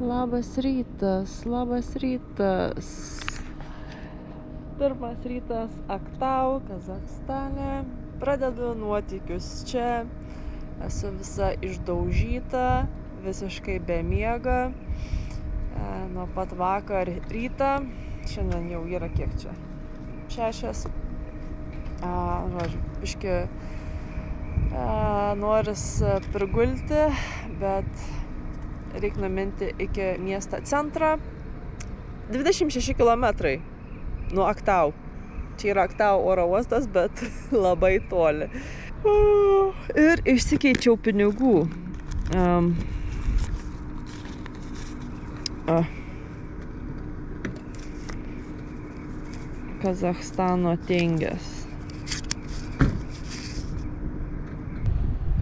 Labas rytas, labas rytas. Pirmas rytas Aktau, Kazachstane. Pradedu nuotykius čia. Esu visa išdaužyta, visiškai bemiega. Nuo pat vakar rytą. Šiandien jau yra kiek čia? 6. Žodžiu, biški noris prigulti, bet reikia numinti iki miesto centro. 26 kilometrai nuo Aktau. Čia yra Aktau oro uostas, bet labai toli. Ir išsikeičiau pinigų. Kazachstano tengės.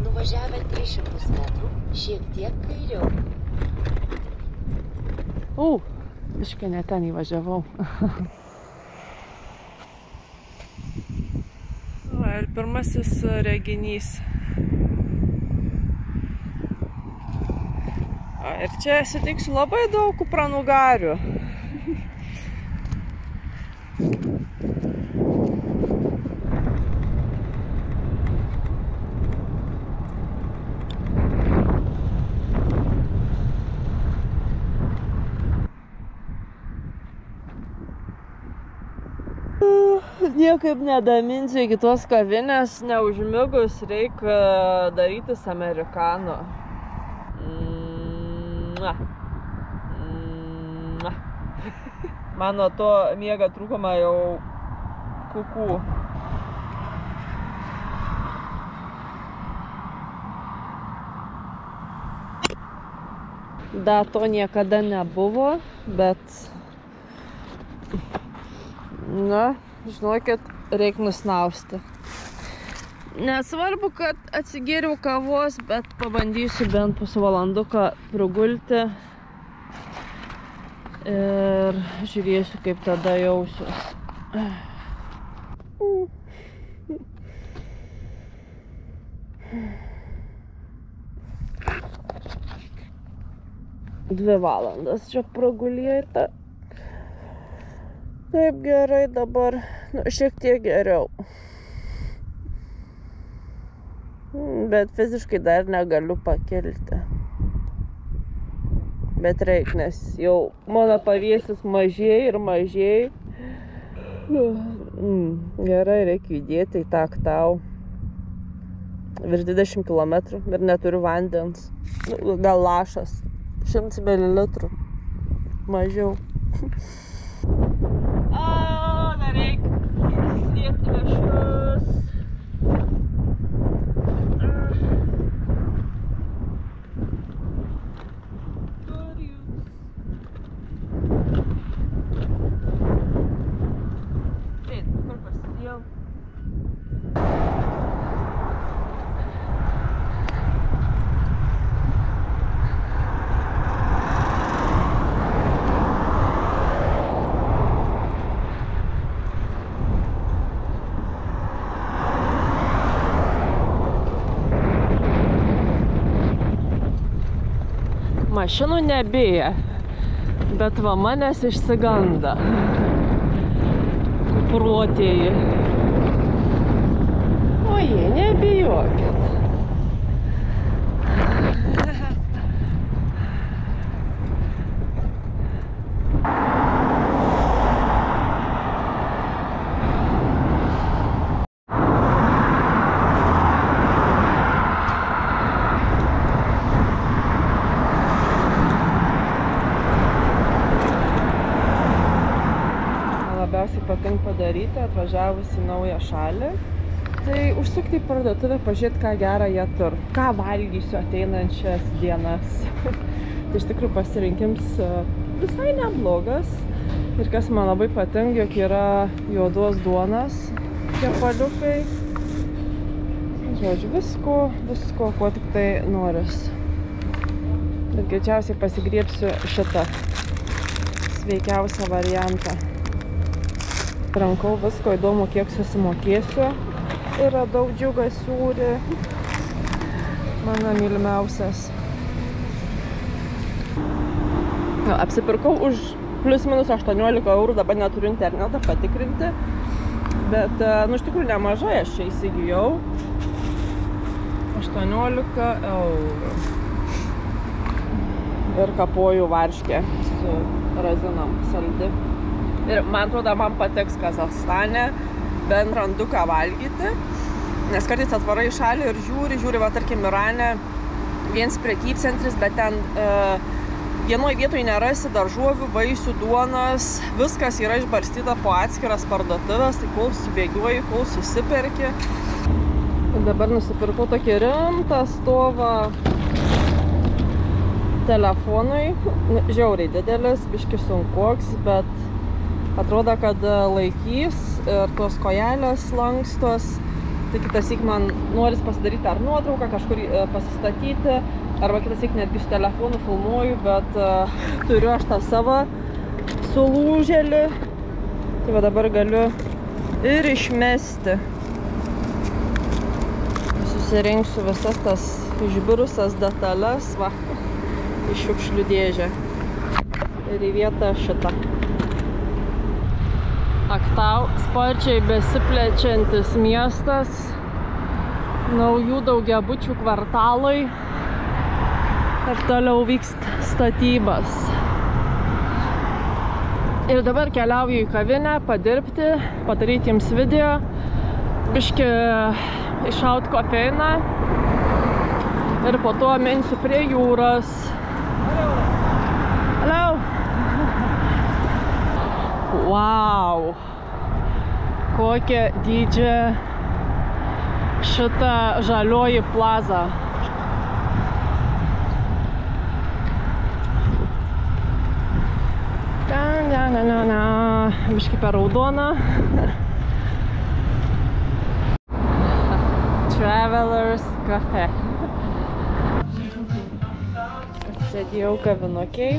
Nuvažiavę 300 metrų, šiek tiek kairiau. Biškai ne ten įvažiavau. Ir pirmasis reginys. Ir čia sutiksiu labai daug kupranugarių. Niekaip nedaminsiu iki tos kavinės, neužmigus reikia darytis amerikano. Mano to miega trūkoma jau kuku. Da, to niekada nebuvo, bet žinokit, reikia nusnausti. Nesvarbu, kad atsigėriau kavos, bet pabandysiu bent pusvalanduką prigulti ir žiūrėsiu, kaip tada jausiuos. 2 valandas čia pragulėta. Taip gerai dabar, šiek tiek geriau. Bet fiziškai dar negaliu pakilti. Bet reik, nes jau mano pavėsis mažėja ir mažėja. Gerai, reikia judėti į tą Aktau. Virš 20 km ir neturiu vandens. Gal lašas. 100 ml. Mažiau. Dar reikia įsidėti meškas. Taip, kur pasidėjau? Mašinų nebėja, bet va manęs išsiganda. Kupruotieji. O jie, nebijokit. Labiausiai patinka padaryti, atvažiavus į naują šalį. Tai užsukti į parduotuvę, pažiūrėti, ką gerą jie turi. Ką valgysiu ateinančias dienas. Tai iš tikrųjų pasirinkims visai neblogas. Ir kas man labai patinka, jog yra juodos duonos kepaliukai. Žodžiu, visko, ko tik tai noris. Bet greičiausiai pasigriebsiu šitą sveikiausią variantą. Rankau visko, įdomu, kiek susimokėsiu. Yra daug džiugas sūrį. Mano mylimiausias. Apsipirkau už plius minus 18 eurų, dabar neturiu internetą patikrinti. Bet, nu, iš tikrųjų nemažai aš čia įsigijau. 18 eurų. Ir kapojų varškė su razinom saldi. Ir man atrodo, man patiks Kazachstane, bent randu ką valgyti. Nes kartais atvarai į šalį ir žiūri, va, tarkim, Irane viens prekybcentris, bet ten vienoj vietoj nerasi daržovių, vaisių, duonos, viskas yra išbarstyta po atskiras parduotuvės, tai kol subėgiuoji, kol susiperki. Dabar nusipirkau tokį rimtą stovą telefonui, žiauriai didelis, biški sunkoks, bet atrodo, kad laikys ir tos kojelės lankstos. Tai kitassyk man noris pasidaryti ar nuotrauką, kažkur pasistatyti, arba kitassyk netgi su telefonu filmuoju, bet turiu aš tą savo sulūžėlį. Tai va dabar galiu ir išmesti. Susirinksiu visas tas išbirusias detalės, va, į šiukšlių dėžę. Ir į vietą šitą. Aktau sparčiai besiplečiantis miestas, naujų daugiabučių kvartalai ir toliau vyksta statybas. Ir dabar keliauju į kavinę padirbti, padaryti jums video, biški iššaut kofeiną ir po to minsiu prie jūros. Hello! Wow! Kokia dydžia šita žalioji plaza. Biški per raudoną. Travelers Cafe. Sėdėjau kavinukėj.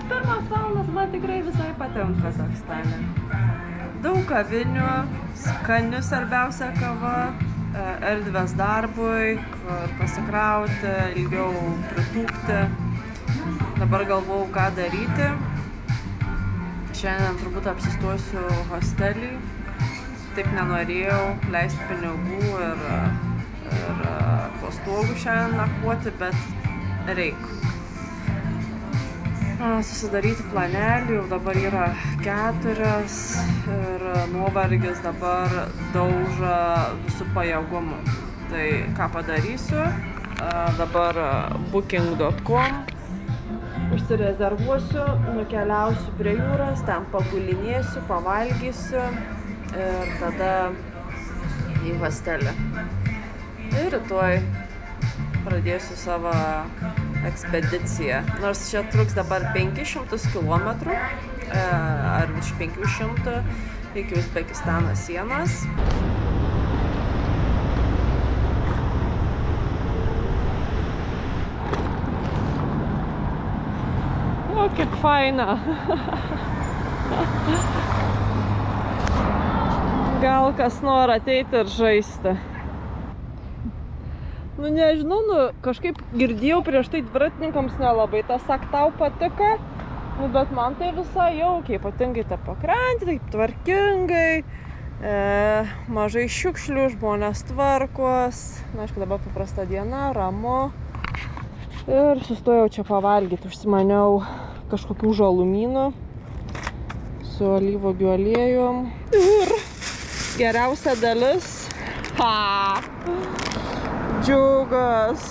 Pirmas valandas man tikrai visai patinka Kazachstane. Daug kavinių, skanių svarbiausia kava, erdvės darbui, kur pasikrauti, ilgiau pritūpti. Dabar galvojau, ką daryti. Šiandien turbūt apsistosiu hostelį. Taip nenorėjau leisti pinigų ir po stogu šiandien nakvoti, bet reik. Susidaryti planelį, jau dabar yra 4 ir nuovargis dabar dauža visų pajėgumų. Tai ką padarysiu, dabar booking.com užsirezervuosiu, nukeliausiu prie jūros, ten pagulinėsiu, pavalgysiu ir tada į hostelį. Ir rytoj pradėsiu savo ekspediciją. Nors čia truks dabar 500 km, ar virš 500 iki Uzbekistano sienos. O, kaip faina. Gal kas nori ateiti ir žaisti. Nu, nežinau, kažkaip girdėjau prieš tai dviratininkams nelabai tas Aktau patiko, bet man tai visai jaukiai, ypatingai ta pakrantė, taip tvarkingai, mažai šiukšlių, žmonės tvarkos, na, aišku, dabar paprasta diena, ramu. Ir sustojau čia pavalgyti, užsimaniau kažkokių žalumynų su alyvuogių aliejum. Ir geriausia dalis, džiugas.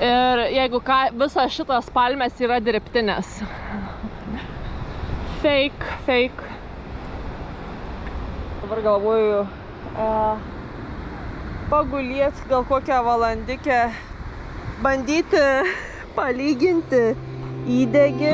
Ir jeigu ką, visas šitas palmės yra dirbtinės. Fake. Dabar galvoju pagulėti gal kokią valandikę, bandyti palyginti įdegį